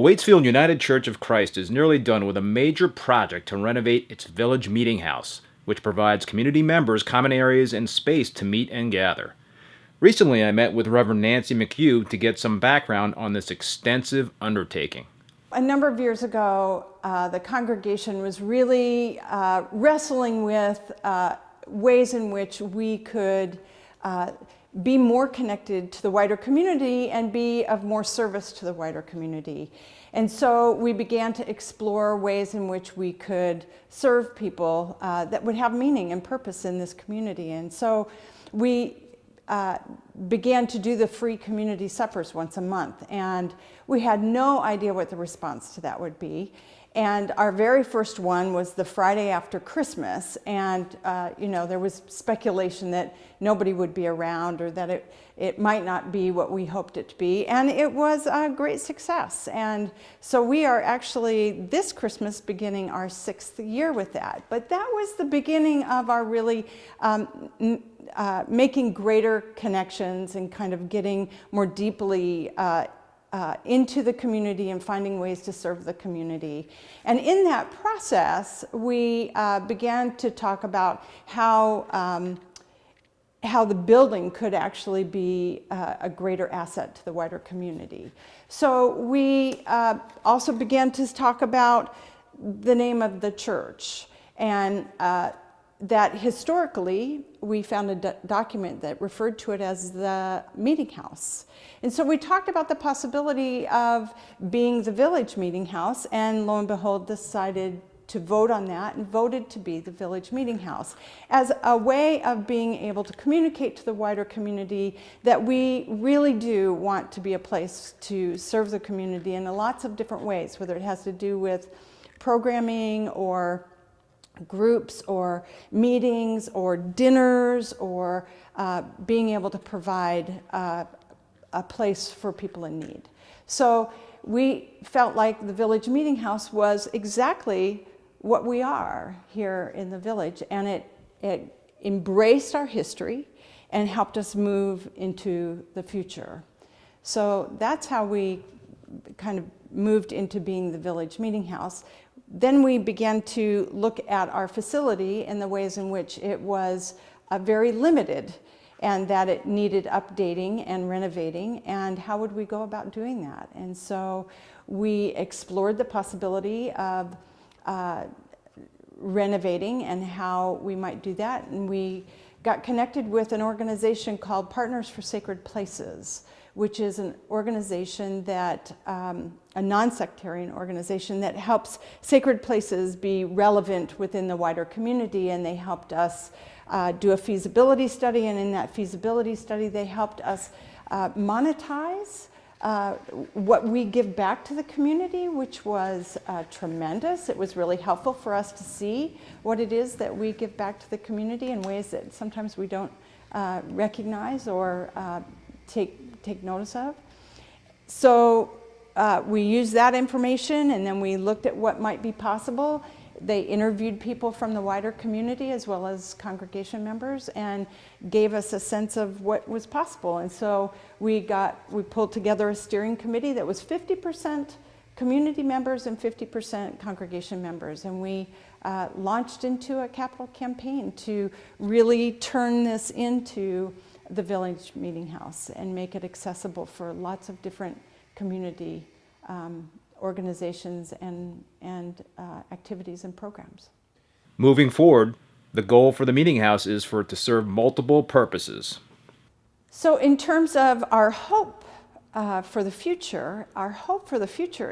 Waitsfield United Church of Christ is nearly done with a major project to renovate its village meeting house, which provides community members common areas and space to meet and gather. Recently, I met with Reverend Nancy McHugh to get some background on this extensive undertaking. A number of years ago, the congregation was really wrestling with ways in which we could be more connected to the wider community and be of more service to the wider community. And so we began to explore ways in which we could serve people that would have meaning and purpose in this community. And so we began to do the free community suppers once a month, and we had no idea what the response to that would be. And our very first one was the Friday after Christmas, and there was speculation that nobody would be around or that it might not be what we hoped it to be, and it was a great success. And so we are actually this Christmas beginning our 6th year with that. But that was the beginning of our really making greater connections and kind of getting more deeply into the community and finding ways to serve the community. And in that process, we began to talk about how the building could actually be a greater asset to the wider community. So we also began to talk about the name of the church, and that historically we found a document that referred to it as the meeting house. And so we talked about the possibility of being the village meeting house, and lo and behold decided to vote on that and voted to be the village meeting house as a way of being able to communicate to the wider community that we really do want to be a place to serve the community in lots of different ways, whether it has to do with programming or groups or meetings or dinners or being able to provide a place for people in need. So we felt like the village meeting house was exactly what we are here in the village, and it embraced our history and helped us move into the future. So that's how we kind of moved into being the village meeting house. Then we began to look at our facility and the ways in which it was very limited and that it needed updating and renovating, and how would we go about doing that? And so we explored the possibility of renovating and how we might do that, and we got connected with an organization called Partners for Sacred Places, which is an organization that, a non-sectarian organization that helps sacred places be relevant within the wider community. And they helped us do a feasibility study, and in that feasibility study they helped us monetize what we give back to the community, which was tremendous. It was really helpful for us to see what it is that we give back to the community in ways that sometimes we don't recognize or take notice of. So we used that information, and then we looked at what might be possible. They interviewed people from the wider community as well as congregation members and gave us a sense of what was possible. And so we pulled together a steering committee that was 50% community members and 50% congregation members. And we launched into a capital campaign to really turn this into the village meeting house and make it accessible for lots of different community organizations and activities and programs. Moving forward, the goal for the meeting house is for it to serve multiple purposes. So in terms of our hope for the future,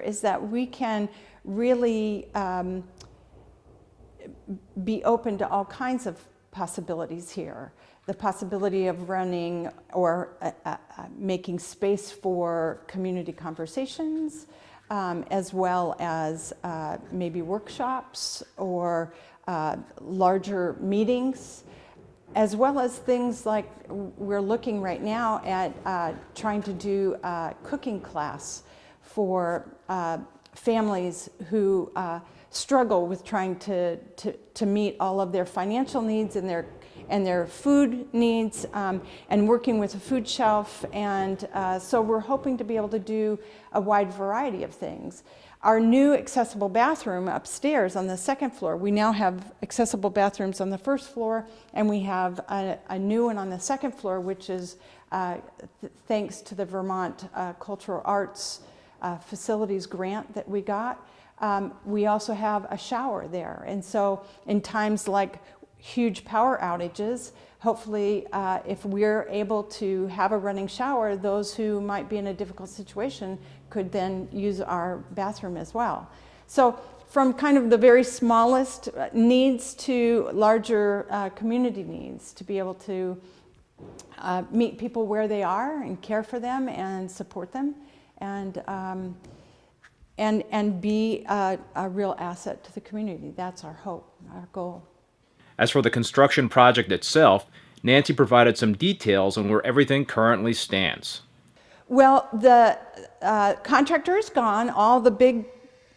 is that we can really be open to all kinds of possibilities here. The possibility of running or making space for community conversations, as well as maybe workshops or larger meetings, as well as things like we're looking right now at trying to do a cooking class for families who struggle with trying to meet all of their financial needs and their food needs, and working with a food shelf. And so we're hoping to be able to do a wide variety of things. Our new accessible bathroom upstairs on the second floor, we now have accessible bathrooms on the first floor, and we have a new one on the second floor, which is thanks to the Vermont Cultural Arts Facilities grant that we got. We also have a shower there. And so in times like huge power outages, hopefully if we're able to have a running shower, those who might be in a difficult situation could then use our bathroom as well. So from kind of the very smallest needs to larger community needs, to be able to meet people where they are and care for them and support them, and be a real asset to the community. That's our hope, our goal. As for the construction project itself, Nancy provided some details on where everything currently stands. Well, the contractor is gone. All the big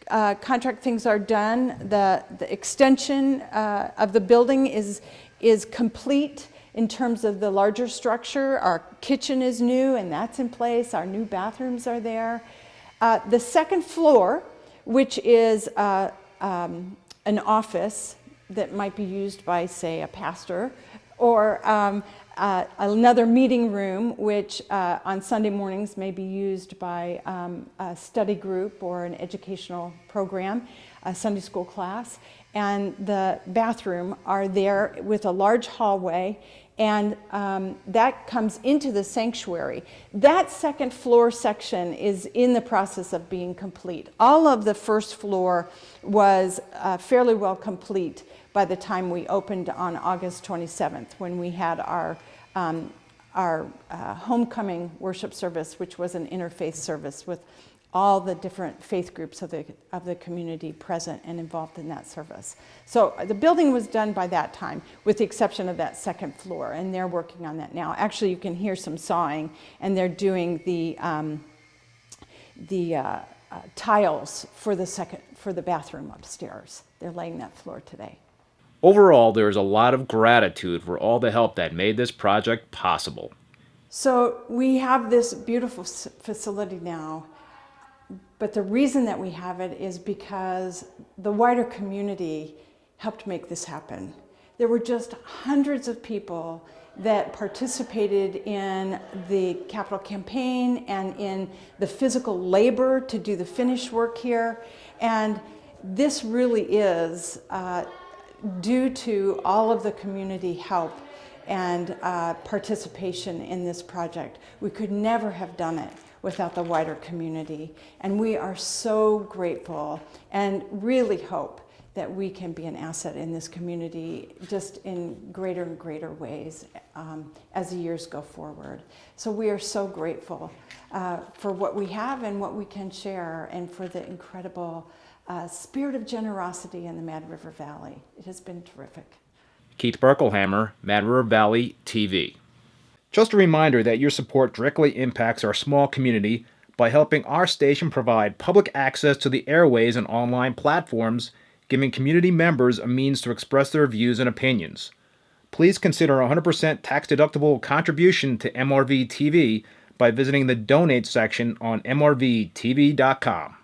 contract things are done. The extension of the building is complete in terms of the larger structure. Our kitchen is new, and that's in place. Our new bathrooms are there. The second floor, which is an office that might be used by, say, a pastor, or another meeting room, which on Sunday mornings may be used by a study group or an educational program, a Sunday school class, and the bathroom are there with a large hallway, and that comes into the sanctuary. That second floor section is in the process of being complete. All of the first floor was fairly well complete by the time we opened on August 27th, when we had our homecoming worship service, which was an interfaith service with all the different faith groups of the community present and involved in that service. So the building was done by that time, with the exception of that second floor, and they're working on that now. Actually, you can hear some sawing, and they're doing the tiles for the bathroom upstairs. They're laying that floor today. Overall, there is a lot of gratitude for all the help that made this project possible. So we have this beautiful facility now, but the reason that we have it is because the wider community helped make this happen. There were just hundreds of people that participated in the capital campaign and in the physical labor to do the finish work here. And this really is due to all of the community help and participation in this project. We could never have done it without the wider community. And we are so grateful and really hope that we can be an asset in this community just in greater and greater ways as the years go forward. So we are so grateful for what we have and what we can share, and for the incredible spirit of generosity in the Mad River Valley. It has been terrific. Keith Berkelhammer, Mad River Valley TV. Just a reminder that your support directly impacts our small community by helping our station provide public access to the airways and online platforms, giving community members a means to express their views and opinions. Please consider a 100% tax-deductible contribution to MRV TV by visiting the Donate section on mrvtv.com.